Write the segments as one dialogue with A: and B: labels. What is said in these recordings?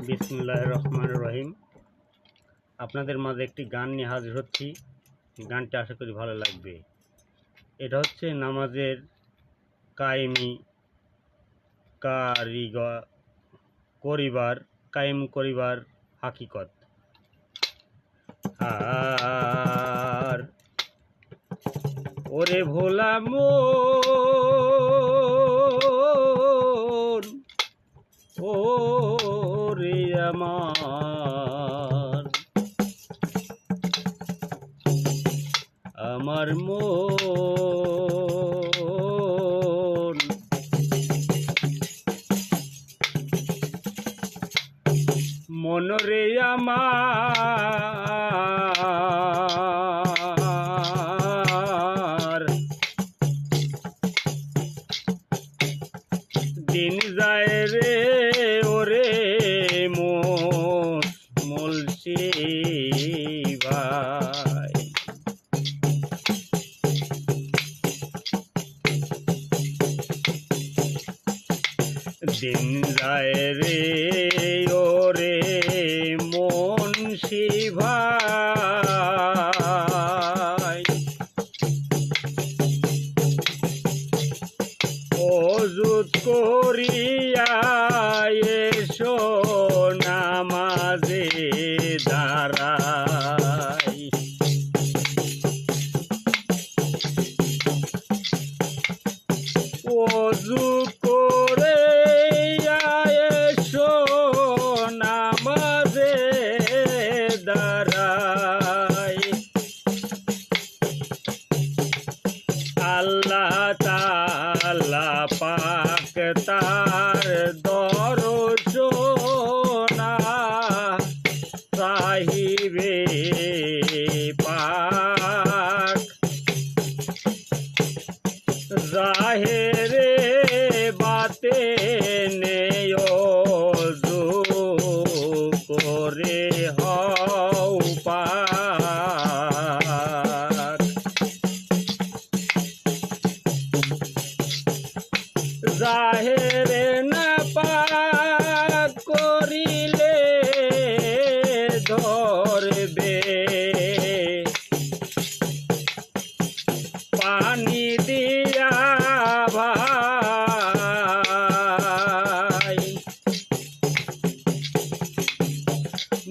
A: বিসমিল্লাহির রহমানির রহিম। আপনাদের মাঝে একটি গান নিয়ে হাজির হচ্ছি। গানটি আশা করি ভালো লাগবে। এটা হচ্ছে নামাজের কায়েমি কায়েম করিবার হাকিকত। আর ওরে ভোলা মন, ওরে আমার মন, মনরে আমার, দিন যায় রে ওরে মুলসি ভাই, দিন যায় রে ওরে মুন্সি ভাই, ওযুত করিয়া এসো নামাজে দাঁড়াই, ওযু করে এসো নামাজে দাঁড়াই, আল্লাহ তাআলা পাক তার দর্শনা সাহিবে পাক, জাহেরে বাতেনে ওযু করে হও পাক, জাহেরে না পাক করিলে ধরবে পানি দিয়া ভাই,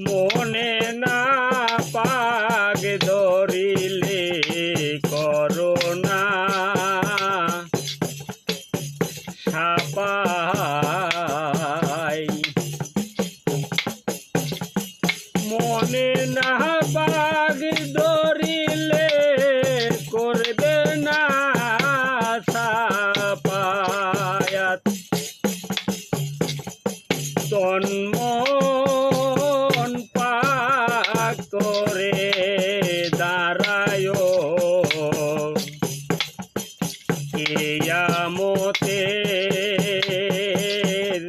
A: মনে না পাক ধরিলে করোনা সাপাই, মনে না পাক ধরিলে করবে না সাপায়াত, তন মন পাক করে দাঁড়ায় কিয়ামতের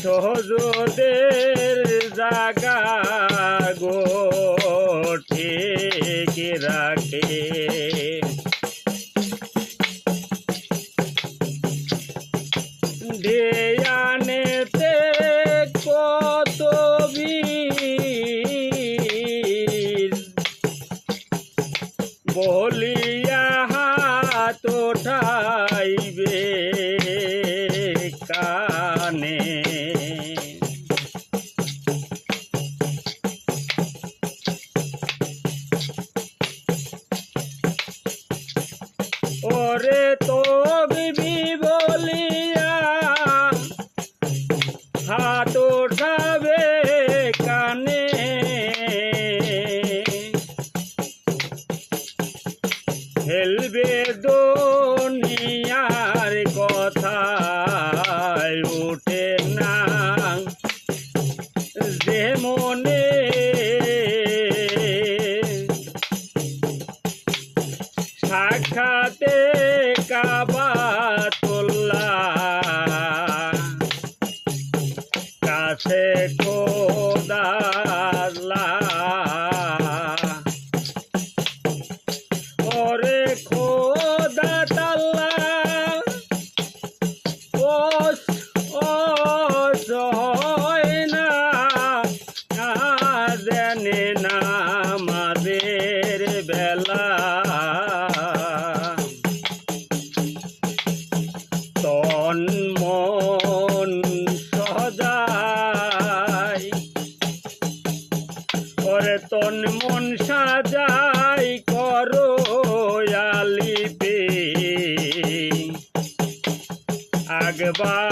A: সহজদের জাগা গো ঠিক রাখে, ধ্যানেতে কত বীর বলিয়া হাত ওঠাইবে কানে, ওরে তকবীর বলিয়া হাত ওঠাবে কানে, ফেলবে দুনিয়ার কথা উঠে না যে মনে, সাক্ষাতে কাবাতুল্লাহ কাছে খোদাল্লাহ, ওরে খোদা তাআলা ও মন সজাই, ওরে তন মন সাজাই করো আলিপে আগবার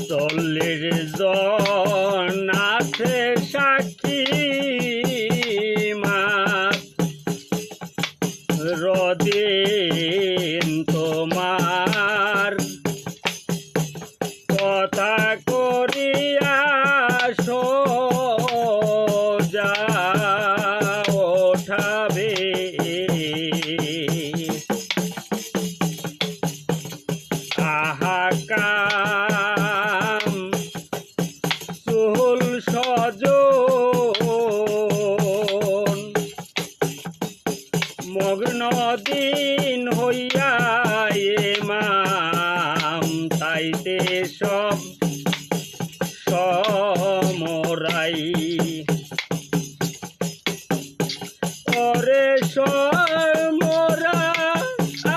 A: 40 জন আছে সাক্ষী মাত রদিন তোমার কথা করিয়া সোজা ওঠাবে আহাকাম চুল সজন মগ্ন দিন হইয়া এমাম তাইতে সব সমরাই ওরে সমরা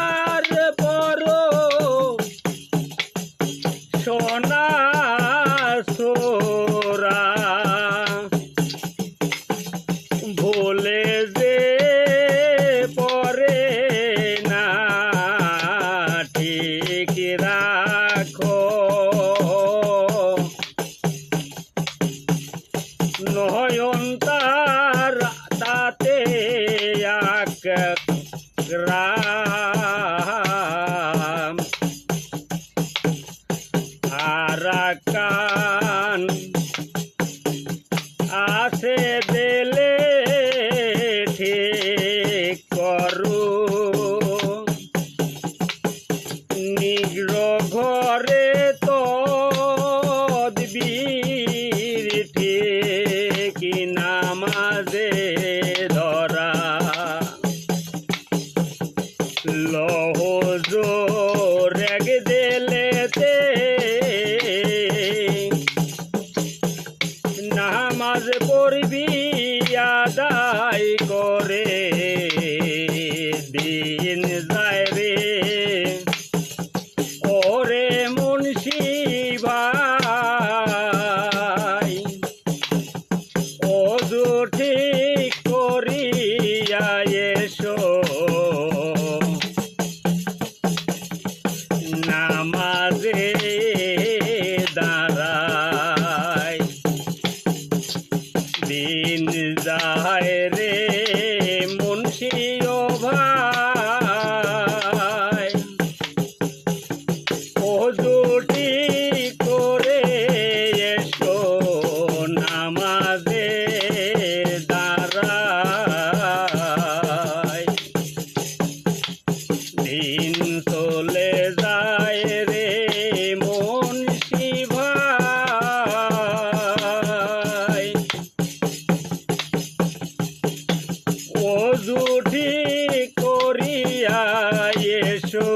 A: আর বড় সোনা সোরা ভুলে যে পরে না ঠিক রাখো নয়ন তার তাতে রাম আরাকান আছে দিলে ঠিক করু নিগ্রহ ঘরে তদবীর ঠিক নামাজে ধরা লহ রেগ দিলেতে নামাজ পড়বি আদায় করে দিন যায় রে ওরে মুন্সি ভাই ওযু ঠিক করিয়া এসো নামাজে দাঁড়ায় দিন যায় রে মুন্সি ও ভাই ওযু ঠিক করে এসো নামাজে দাঁড়ায় দিন চলে যায় রে মুন্সি ভাই ওযু ঠিক করিয়া এসো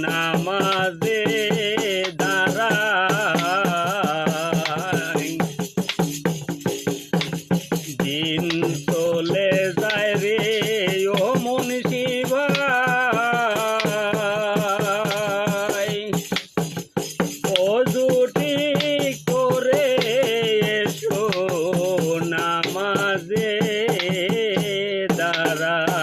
A: নামাজে দাঁড়ায় দিন চলে যায় রে ও মুন্সি ভাই ওযু ঠিক করে এসো নামাজে দাঁড়ায়।